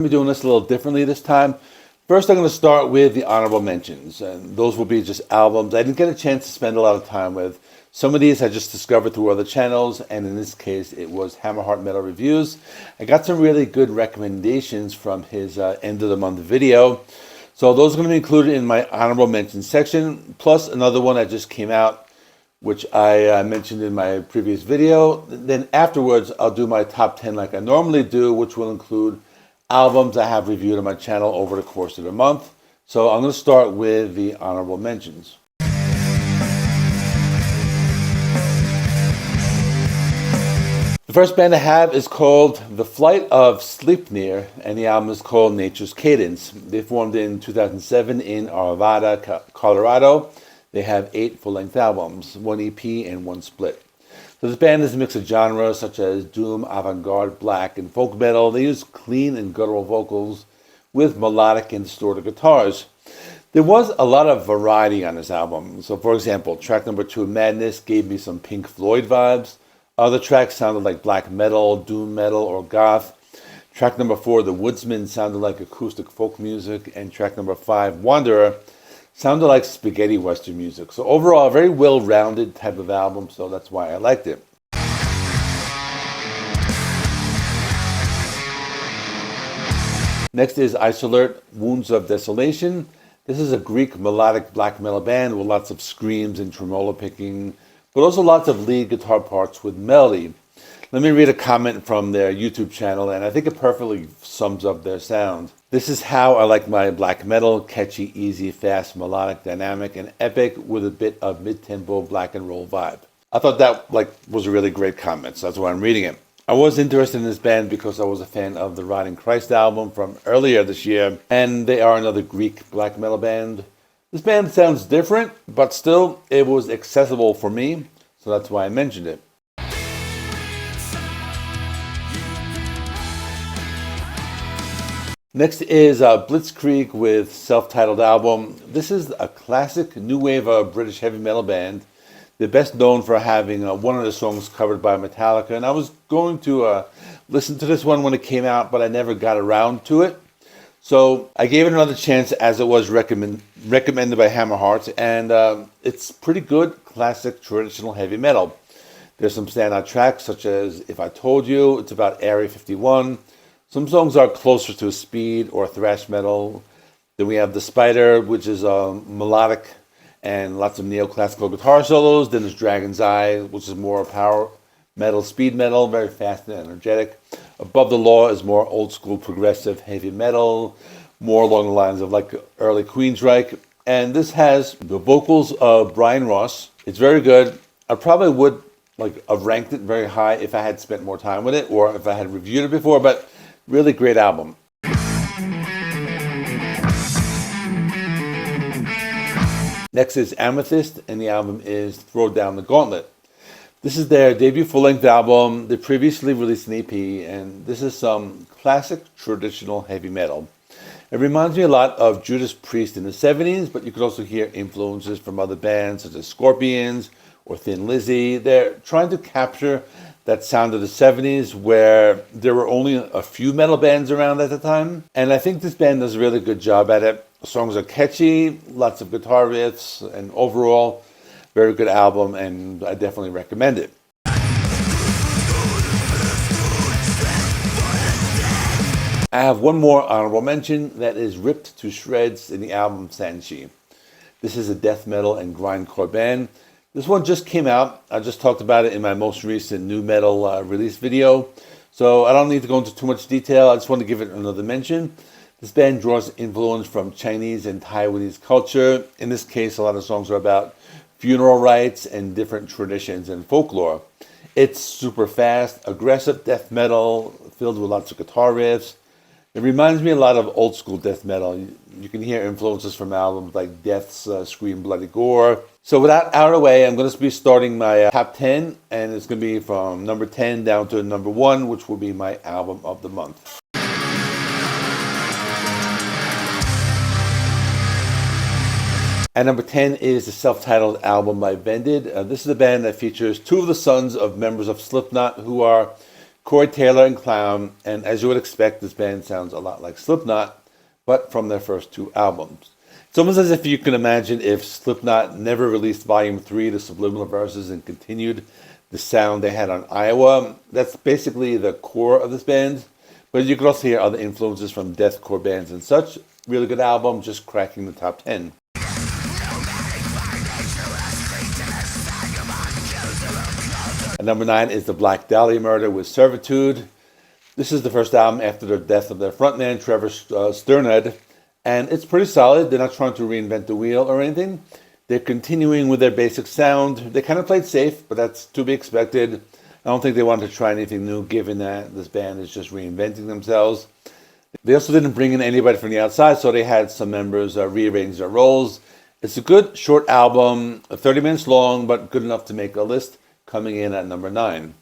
I'm doing this a little differently this time. First, I'm going to start with the honorable mentions, and those will be just albums I didn't get a chance to spend a lot of time with. Some of these I just discovered through other channels, and in this case, it was Hammerheart Metal Reviews. I got some really good recommendations from his end of the month video. So those are going to be included in my honorable mentions section, plus another one that just came out, which I mentioned in my previous video. Then afterwards, I'll do my top 10 like I normally do, which will include albums I have reviewed on my channel over the course of the month. So I'm going to start with the honorable mentions. The first band I have is called The Flight of Sleipnir, and the album is called Nature's Cadence. They formed in 2007 in Arvada, Colorado. They have 8 full-length albums, 1 EP and 1 split. So this band is a mix of genres such as doom, avant-garde, black, and folk metal. They use clean and guttural vocals with melodic and distorted guitars. There was a lot of variety on this album. So for example, track number 2, Madness, gave me some Pink Floyd vibes. Other tracks sounded like black metal, doom metal, or goth. Track number 4, The Woodsman, sounded like acoustic folk music. And track number 5, Wanderer, sounded like spaghetti western music. So overall, a very well-rounded type of album, so that's why I liked it. Next is Isolert, Wounds of Desolation. This is a Greek melodic black metal band with lots of screams and tremolo picking, but also lots of lead guitar parts with melody. Let me read a comment from their YouTube channel, and I think it perfectly sums up their sound. This is how I like my black metal: catchy, easy, fast, melodic, dynamic, and epic with a bit of mid-tempo black and roll vibe. I thought that was a really great comment, so that's why I'm reading it. I was interested in this band because I was a fan of the Rotting Christ album from earlier this year, and they are another Greek black metal band. This band sounds different, but still, it was accessible for me, so that's why I mentioned it. Next is Blitzkrieg with self-titled album. This is a classic new wave British heavy metal band. They're best known for having one of the songs covered by Metallica, and I was going to listen to this one when it came out, but I never got around to it. So I gave it another chance as it was recommended by Hammerheart, and it's pretty good classic traditional heavy metal. There's some standout tracks such as If I Told You, it's about Area 51. Some songs are closer to speed or thrash metal. Then we have The Spider, which is melodic and lots of neoclassical guitar solos. Then there's Dragon's Eye, which is more power metal, speed metal, very fast and energetic. Above the Law is more old school progressive heavy metal, more along the lines of like early Queensryche. And this has the vocals of Brian Ross. It's very good. I probably would have ranked it very high if I had spent more time with it or if I had reviewed it before, but really great album. Next is Amethyst, and the album is Throw Down the Gauntlet. This is their debut full-length album. They previously released an EP, and this is some classic traditional heavy metal. It reminds me a lot of Judas Priest in the 70s, but you could also hear influences from other bands such as Scorpions or Thin Lizzy. They're trying to capture that sound of the 70s where there were only a few metal bands around at the time. And I think this band does a really good job at it. The songs are catchy, lots of guitar riffs, and overall, very good album, and I definitely recommend it. I have one more honorable mention that is Ripped to Shreds in the album Sanhi. This is a death metal and grindcore band. This one just came out. I just talked about it in my most recent new metal release video, so I don't need to go into too much detail. I just want to give it another mention. This band draws influence from Chinese and Taiwanese culture. In this case, a lot of songs are about funeral rites and different traditions and folklore. It's super fast, aggressive death metal filled with lots of guitar riffs. It reminds me a lot of old school death metal. You can hear influences from albums like Death's Scream Bloody Gore. So with that out of the way, I'm going to be starting my top 10, and it's going to be from number 10 down to number 1, which will be my album of the month. At number 10 is the self-titled album by Vended. This is a band that features 2 of the sons of members of Slipknot who are Corey Taylor and Clown, and as you would expect, this band sounds a lot like Slipknot, but from their first two albums. It's almost as if you can imagine if Slipknot never released Volume 3, the Subliminal Verses, and continued the sound they had on Iowa. That's basically the core of this band, but you could also hear other influences from deathcore bands and such. Really good album, just cracking the top 10. At number 9 is the Black Dahlia Murder with Servitude. This is the first album after the death of their frontman, Trevor Sternad, and it's pretty solid. They're not trying to reinvent the wheel or anything. They're continuing with their basic sound. They kind of played safe, but that's to be expected. I don't think they wanted to try anything new, given that this band is just reinventing themselves. They also didn't bring in anybody from the outside, so they had some members rearrange their roles. It's a good short album, 30 minutes long, but good enough to make a list, coming in at number 9.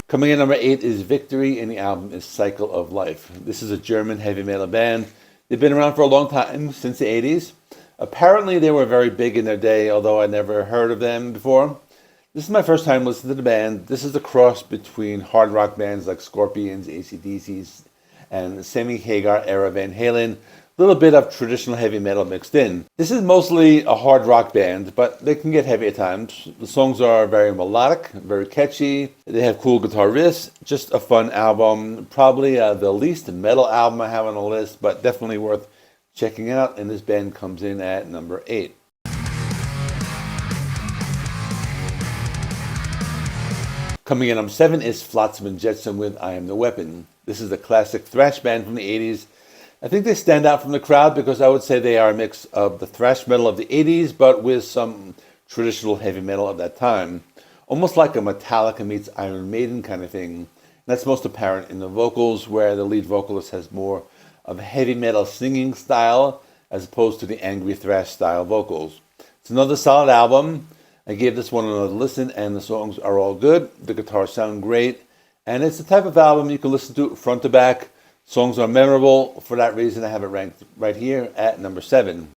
Coming in at number 8 is Victory, and the album is Cycle of Life. This is a German heavy metal band. They've been around for a long time, since the 80s. Apparently they were very big in their day, although I never heard of them before. This is my first time listening to the band. This is the cross between hard rock bands like Scorpions, AC/DC's, and Sammy Hagar era Van Halen. A little bit of traditional heavy metal mixed in. This is mostly a hard rock band, but they can get heavy at times. The songs are very melodic, very catchy. They have cool guitar riffs. Just a fun album. Probably the least metal album I have on the list, but definitely worth checking out. And this band comes in at number 8. Coming in number 7 is Flatman Jetson with I Am the Weapon. This is a classic thrash band from the 80s. I think they stand out from the crowd because I would say they are a mix of the thrash metal of the 80s, but with some traditional heavy metal of that time. Almost like a Metallica meets Iron Maiden kind of thing. That's most apparent in the vocals, where the lead vocalist has more of a heavy metal singing style as opposed to the angry thrash style vocals. It's another solid album. I gave this one another listen, and the songs are all good. The guitars sound great, and it's the type of album you can listen to front to back. Songs are memorable. For that reason, I have it ranked right here at number 7.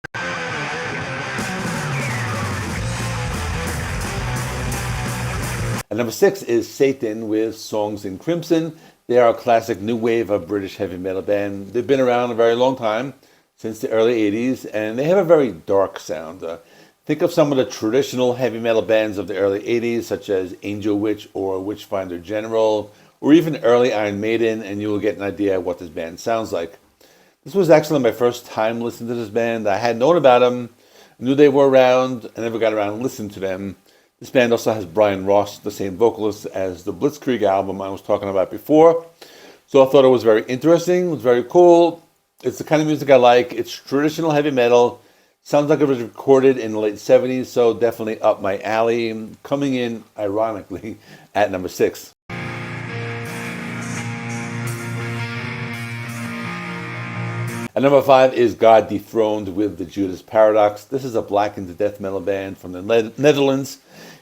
At number 6 is Satan with Songs in Crimson. They are a classic new wave of British heavy metal band. They've been around a very long time, since the early 80s, and they have a very dark sound. Think of some of the traditional heavy metal bands of the early 80s, such as Angel Witch or Witchfinder General, or even early Iron Maiden, and you will get an idea of what this band sounds like. This was actually my first time listening to this band. I had known about them, knew they were around, I never got around to listening to them. This band also has Brian Ross, the same vocalist as the Blitzkrieg album I was talking about before. So I thought it was very interesting, it was very cool. It's the kind of music I like. It's traditional heavy metal. Sounds like it was recorded in the late 70s, so definitely up my alley. Coming in, ironically, at number 6. At number 5 is Godthroned with the Judas Paradox. This is a blackened death metal band from the Netherlands.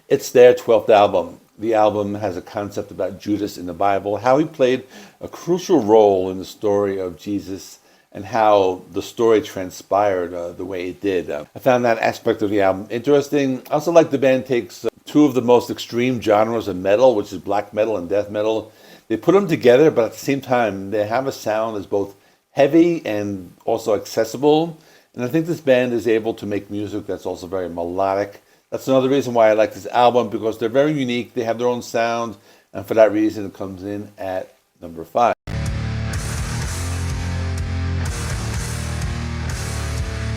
It's their 12th album. The album has a concept about Judas in the Bible, how he played a crucial role in the story of Jesus, and how the story transpired the way it did. I found that aspect of the album interesting. I also like the band takes two of the most extreme genres of metal, which is black metal and death metal. They put them together, but at the same time, they have a sound that's both heavy and also accessible. And I think this band is able to make music that's also very melodic. That's another reason why I like this album, because they're very unique. They have their own sound, and for that reason, it comes in at number 5.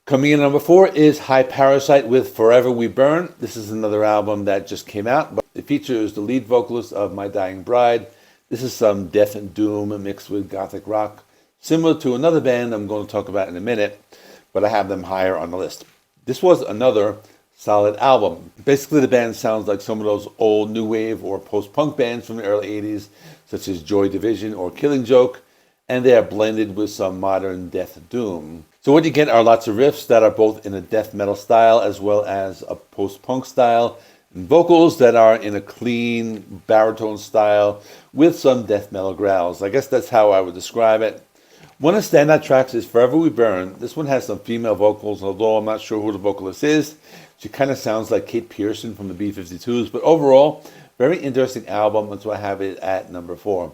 Coming in at number 4 is High Parasite with Forever We Burn. This is another album that just came out, but it features the lead vocalist of My Dying Bride. This is some death and doom mixed with gothic rock, similar to another band I'm going to talk about in a minute, but I have them higher on the list. This was another solid album. Basically, the band sounds like some of those old new wave or post-punk bands from the early 80s, such as Joy Division or Killing Joke, and they are blended with some modern death doom. So what you get are lots of riffs that are both in a death metal style as well as a post-punk style, and vocals that are in a clean baritone style with some death metal growls. I guess that's how I would describe it. One of the standout tracks is Forever We Burn. This one has some female vocals, although I'm not sure who the vocalist is. She kind of sounds like Kate Pearson from the B-52s, but overall, very interesting album. That's why I have it at number 4.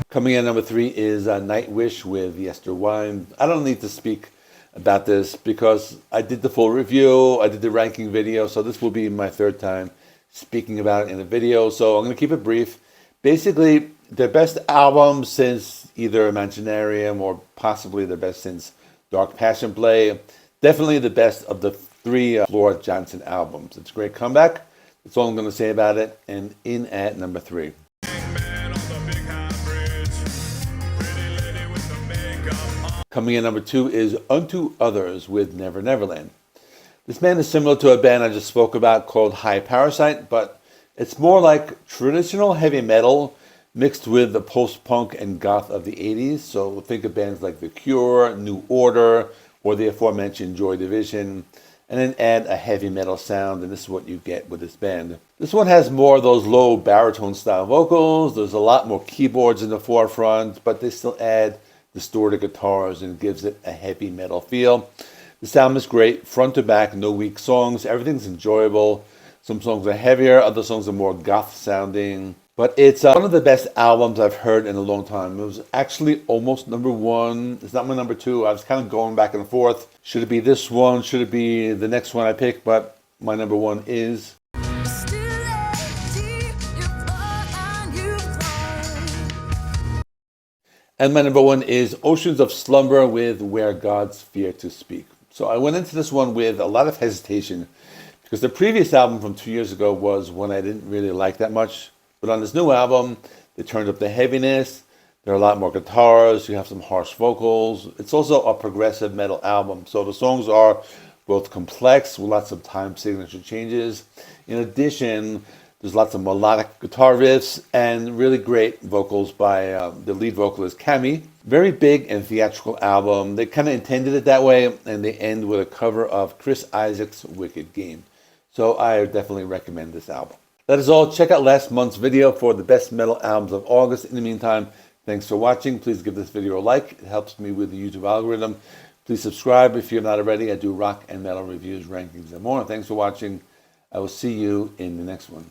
Coming in at number 3 is Nightwish with Yester Wine. I don't need to speak about this because I did the full review, I did the ranking video, so this will be my third time speaking about it in a video, so I'm going to keep it brief. Basically, their best album since either Imaginarium or possibly their best since Dark Passion Play. Definitely the best of the 3 Floor Johnson albums. It's a great comeback. That's all I'm going to say about it. And in at number 3. Coming in number 2 is Unto Others with Neverland. This band is similar to a band I just spoke about called High Parasite, but it's more like traditional heavy metal mixed with the post-punk and goth of the 80s. So think of bands like The Cure, New Order, or the aforementioned Joy Division, and then add a heavy metal sound, and this is what you get with this band. This one has more of those low baritone style vocals. There's a lot more keyboards in the forefront, but they still add distorted guitars and gives it a heavy metal feel. The sound is great, front to back, no weak songs. Everything's enjoyable. Some songs are heavier, other songs are more goth sounding. But it's one of the best albums I've heard in a long time. It was actually almost number 1. It's not my number 2. I was kind of going back and forth. Should it be this one? Should it be the next one I pick? But my number 1 is... And my number 1 is Oceans of Slumber with Where Gods Fear to Speak. So I went into this one with a lot of hesitation because the previous album from 2 years ago was one I didn't really like that much. But on this new album, they turned up the heaviness. There are a lot more guitars. You have some harsh vocals. It's also a progressive metal album. So the songs are both complex with lots of time signature changes. In addition, there's lots of melodic guitar riffs and really great vocals by the lead vocalist, Cami. Very big and theatrical album. They kind of intended it that way, and they end with a cover of Chris Isaak's Wicked Game. So I definitely recommend this album. That is all. Check out last month's video for the best metal albums of August. In the meantime, thanks for watching. Please give this video a like. It helps me with the YouTube algorithm. Please subscribe if you're not already. I do rock and metal reviews, rankings, and more. Thanks for watching. I will see you in the next one.